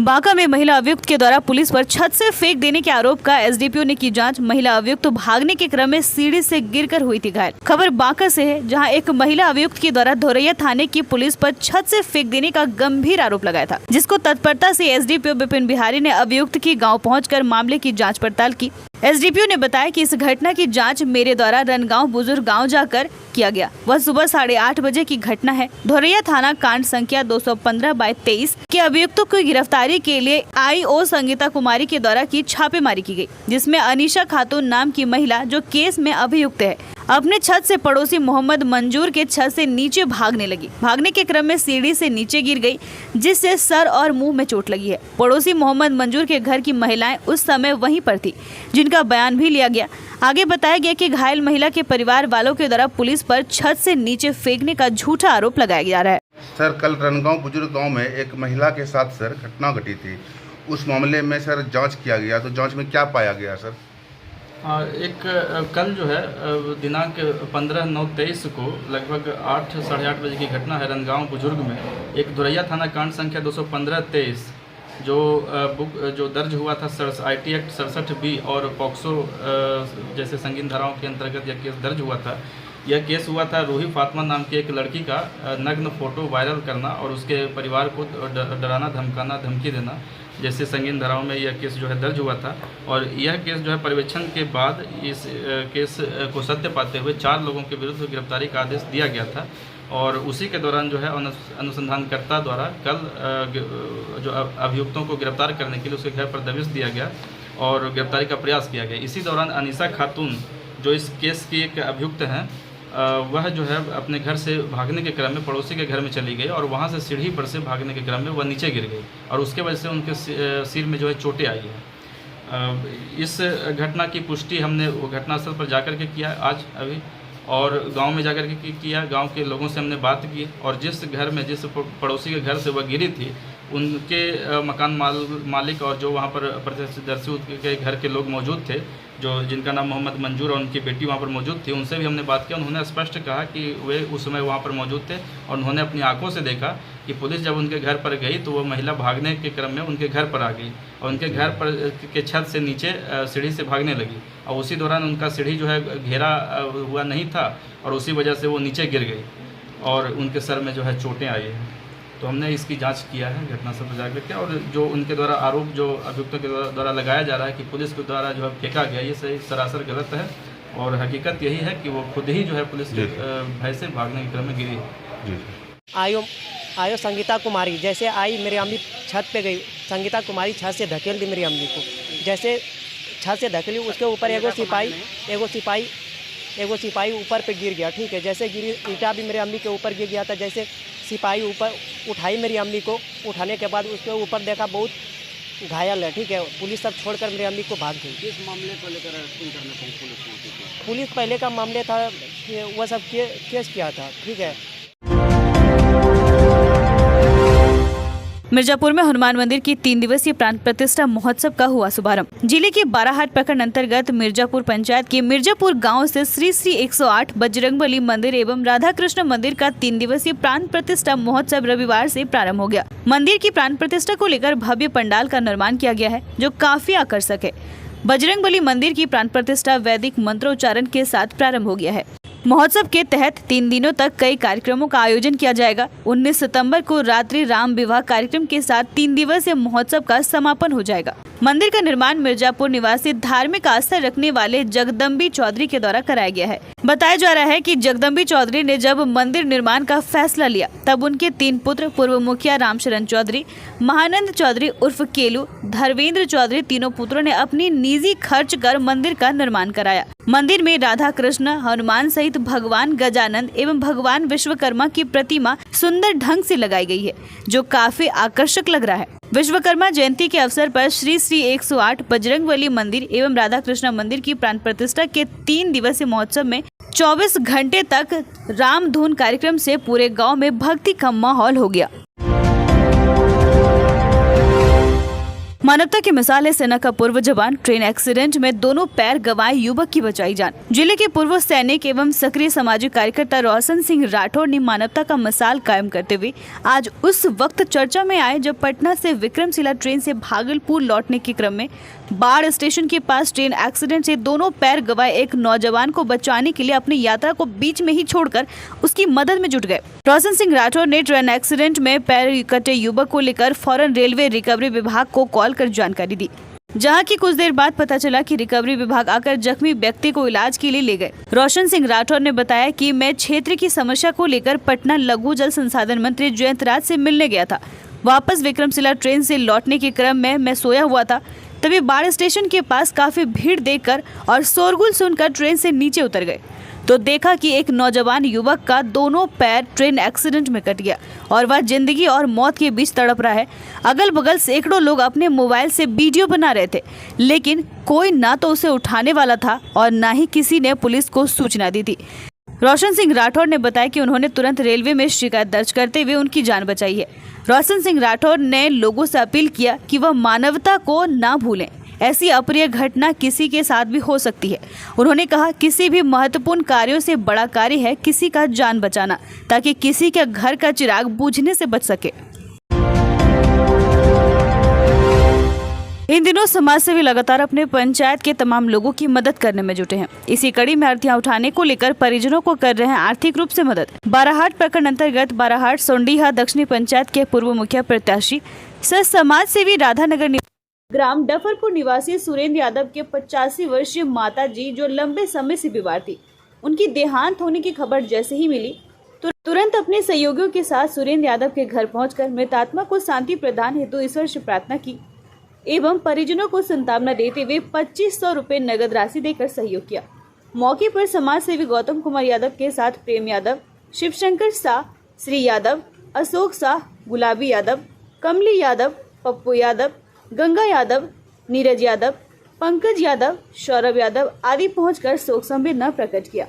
बांका में महिला अभियुक्त के द्वारा पुलिस पर छत से फेंक देने के आरोप का एसडीपीओ ने की जांच। महिला अभियुक्त भागने के क्रम में सीढ़ी से गिरकर हुई थी घायल। खबर बांका से है, जहां एक महिला अभियुक्त के द्वारा धोरैया थाने की पुलिस पर छत से फेंक देने का गंभीर आरोप लगाया था, जिसको तत्परता से एसडीपीओ विपिन बिहारी ने अभियुक्त की गाँव पहुँचकर मामले की जाँच पड़ताल की। एसडीपीओ ने बताया कि इस घटना की जांच मेरे द्वारा रनगांव बुजुर्ग गांव जाकर किया गया। वह सुबह 8:30 बजे की घटना है। धोरैया थाना कांड संख्या 215/23 के अभियुक्तों की गिरफ्तारी के लिए आईओ संगीता कुमारी के द्वारा की छापेमारी की गई, जिसमें अनीशा खातून नाम की महिला जो केस में अभियुक्त है, अपने छत से पड़ोसी मोहम्मद मंजूर के छत से नीचे भागने लगी। भागने के क्रम में सीढ़ी से नीचे गिर गई, जिससे सर और मुंह में चोट लगी है। पड़ोसी मोहम्मद मंजूर के घर की महिलाएं उस समय वहीं पर थी, जिनका बयान भी लिया गया। आगे बताया गया कि घायल महिला के परिवार वालों के द्वारा पुलिस पर छत से नीचे फेंकने का झूठा आरोप लगाया जा रहा है। सर, कल रनगांव बुजुर्ग गांव में एक महिला के साथ सर घटना घटी थी। उस मामले में सर जांच किया गया, तो जांच में क्या पाया गया सर? कल जो है दिनांक 15/9/23 को लगभग 8 साढ़े 8 बजे की घटना है। रनगांव बुजुर्ग में एक धोरैया थाना कांड संख्या 215/23 जो दर्ज हुआ था IT एक्ट 67B और पॉक्सो जैसे संगीन धाराओं के अंतर्गत यह केस दर्ज हुआ था। यह केस हुआ था रूही फातिमा नाम की एक लड़की का नग्न फोटो वायरल करना और उसके परिवार को डराना, धमकाना, धमकी देना जैसे संगीन धाराओं में यह केस जो है दर्ज हुआ था। और यह केस जो है पर्यवेक्षण के बाद इस केस को सत्य पाते हुए 4 लोगों के विरुद्ध गिरफ्तारी का आदेश दिया गया था। और उसी के दौरान जो है अनुसंधानकर्ता द्वारा कल जो अभियुक्तों को गिरफ्तार करने के लिए उसके घर पर दबिश दिया गया और गिरफ्तारी का प्रयास किया गया। इसी दौरान अनीशा खातून जो इस केस की एक अभियुक्त हैं, वह जो है अपने घर से भागने के क्रम में पड़ोसी के घर में चली गई और वहां से सीढ़ी पर से भागने के क्रम में वह नीचे गिर गई और उसके वजह से उनके सिर में जो है चोटें आई हैं। इस घटना की पुष्टि हमने घटनास्थल पर जाकर के किया आज अभी, और गांव में जाकर के किया। गांव के लोगों से हमने बात की और जिस घर में जिस पड़ोसी के घर से वह गिरी थी, उनके मकान मालिक और जो वहां पर प्रत्यक्षदर्शी के घर के लोग मौजूद थे, जिनका नाम मोहम्मद मंजूर और उनकी बेटी वहां पर मौजूद थी, उनसे भी हमने बात किया। उन्होंने स्पष्ट कहा कि वे उस समय वहां पर मौजूद थे और उन्होंने अपनी आंखों से देखा कि पुलिस जब उनके घर पर गई तो वह महिला भागने के क्रम में उनके घर पर आ गई और उनके घर पर के छत से नीचे सीढ़ी से भागने लगी और उसी दौरान उनका सीढ़ी जो है घेरा हुआ नहीं था और उसी वजह से वो नीचे गिर गई और उनके सर में जो है चोटें आई हैं। तो हमने इसकी जांच किया है घटनास्थल पर जाकर के, और जो उनके द्वारा आरोप जो अभियुक्तों के द्वारा लगाया जा रहा है कि पुलिस के द्वारा जो है फेंका गया, ये सही सरासर गलत है और हकीकत यही है कि वो खुद ही जो है पुलिस के भय से भागने के क्रम में गिरी है। आयो संगीता कुमारी जैसे आई, मेरी अम्मी छत पे गई। संगीता कुमारी छत से धकेल दी मेरी अम्मी को। जैसे छत से धकेली, उसके ऊपर एगो सिपाही ऊपर पे गिर गया। ठीक है, जैसे गिरी ईंटा भी मेरी अम्मी के ऊपर गिर गया था। जैसे सिपाही ऊपर उठाई मेरी अम्मी को, उठाने के बाद उसके ऊपर देखा बहुत घायल है। ठीक है, पुलिस सब छोड़कर मेरी अम्मी को भाग गई। किस मामले को लेकर पुलिस पहले का मामले था, वह सब केस किया था। ठीक है। मिर्जापुर में हनुमान मंदिर की 3 दिवसीय प्राण प्रतिष्ठा महोत्सव का हुआ शुभारंभ। जिले के बाराहाट प्रखंड अंतर्गत मिर्जापुर पंचायत के मिर्जापुर गांव से श्री 108 बजरंगबली मंदिर एवं राधा कृष्ण मंदिर का 3 दिवसीय प्राण प्रतिष्ठा महोत्सव रविवार से प्रारंभ हो गया। मंदिर की प्राण प्रतिष्ठा को लेकर भव्य पंडाल का निर्माण किया गया है, जो काफी आकर्षक है। बजरंगबली मंदिर की प्राण प्रतिष्ठा वैदिक मंत्रोच्चारण के साथ प्रारंभ हो गया है। महोत्सव के तहत 3 दिनों तक कई कार्यक्रमों का आयोजन किया जाएगा। 19 सितंबर को रात्रि राम विवाह कार्यक्रम के साथ 3 दिवसीय महोत्सव का समापन हो जाएगा। मंदिर का निर्माण मिर्जापुर निवासी धार्मिक आस्था रखने वाले जगदम्बी चौधरी के द्वारा कराया गया है। बताया जा रहा है कि जगदम्बी चौधरी ने जब मंदिर निर्माण का फैसला लिया, तब उनके 3 पुत्र पूर्व मुखिया रामशरण चौधरी, महानंद चौधरी उर्फ केलू, धर्मेंद्र चौधरी, तीनों पुत्रों ने अपनी निजी खर्च कर मंदिर का निर्माण कराया। मंदिर में राधा कृष्ण, हनुमान सहित भगवान गजानंद एवं भगवान विश्वकर्मा की प्रतिमा सुंदर ढंग से लगाई गई है, जो काफी आकर्षक लग रहा है। विश्वकर्मा जयंती के अवसर पर श्री 108 बजरंगबली मंदिर एवं राधा कृष्ण मंदिर की प्राण प्रतिष्ठा के 3 दिवसीय महोत्सव में 24 घंटे तक राम धुन कार्यक्रम से पूरे गांव में भक्ति का माहौल हो गया। मानवता की मिसाल है सेना का पूर्व जवान। ट्रेन एक्सीडेंट में दोनों पैर गंवाए युवक की बचाई जान। जिले के पूर्व सैनिक एवं सक्रिय सामाजिक कार्यकर्ता रोशन सिंह राठौर ने मानवता का मिसाल कायम करते हुए आज उस वक्त चर्चा में आए जब पटना से विक्रमशिला ट्रेन से भागलपुर लौटने के क्रम में बाढ़ स्टेशन के पास ट्रेन एक्सीडेंट से दोनों पैर गंवाए एक नौजवान को बचाने के लिए अपनी यात्रा को बीच में ही छोड़कर उसकी मदद में जुट गए। रोशन सिंह राठौर ने ट्रेन एक्सीडेंट में पैर कटे युवक को लेकर फौरन रेलवे रिकवरी विभाग को कॉल कर जानकारी दी, जहां की कुछ देर बाद पता चला कि रिकवरी विभाग आकर जख्मी व्यक्ति को इलाज के लिए ले गए। रोशन सिंह राठौर ने बताया कि मैं क्षेत्र की समस्या को लेकर पटना लघु जल संसाधन मंत्री जयंत राज से मिलने गया था। वापस विक्रमशिला ट्रेन से लौटने के क्रम में मैं सोया हुआ था, तभी बाढ़ स्टेशन के पास काफी भीड़ देखकर और शोरगुल सुनकर ट्रेन से नीचे उतर गए तो देखा कि एक नौजवान युवक का दोनों पैर ट्रेन एक्सीडेंट में कट गया और वह जिंदगी और मौत के बीच तड़प रहा है। अगल बगल सैकड़ों लोग अपने मोबाइल से वीडियो बना रहे थे, लेकिन कोई ना तो उसे उठाने वाला था और ना ही किसी ने पुलिस को सूचना दी थी। रोशन सिंह राठौर ने बताया कि उन्होंने तुरंत रेलवे में शिकायत दर्ज करते हुए उनकी जान बचाई है। रोशन सिंह राठौर ने लोगों से अपील किया कि वह मानवता को ना भूलें। ऐसी अप्रिय घटना किसी के साथ भी हो सकती है। उन्होंने कहा किसी भी महत्वपूर्ण कार्यों से बड़ा कार्य है किसी का जान बचाना, ताकि किसी के घर का चिराग बुझने से बच सके। इन दिनों समाजसेवी लगातार अपने पंचायत के तमाम लोगों की मदद करने में जुटे हैं। इसी कड़ी में अर्थी उठाने को लेकर परिजनों को कर रहे हैं आर्थिक रूप से मदद। बाराहाट प्रखंड अंतर्गत बाराहाट सोंडीहा दक्षिणी पंचायत के पूर्व मुखिया प्रत्याशी सह समाज सेवी राधानगर ग्राम डफरपुर निवासी सुरेंद्र यादव के 85 वर्षीय माता जी जो लंबे समय से बीमार थी, उनकी देहांत होने की खबर जैसे ही मिली तो तुरंत अपने सहयोगियों के साथ सुरेंद्र यादव के घर पहुंचकर मृतात्मा को शांति प्रदान हेतु ईश्वर से प्रार्थना की एवं परिजनों को सांत्वना देते हुए 2500 रुपए नगद राशि देकर सहयोग किया। मौके पर समाज सेवी गौतम कुमार यादव के साथ प्रेम यादव, शिवशंकर शाह, श्री यादव, अशोक शाह, गुलाबी यादव, कमली यादव, पप्पू यादव, गंगा यादव, नीरज यादव, पंकज यादव, सौरभ यादव आदि पहुंचकर शोक संवेदना प्रकट किया।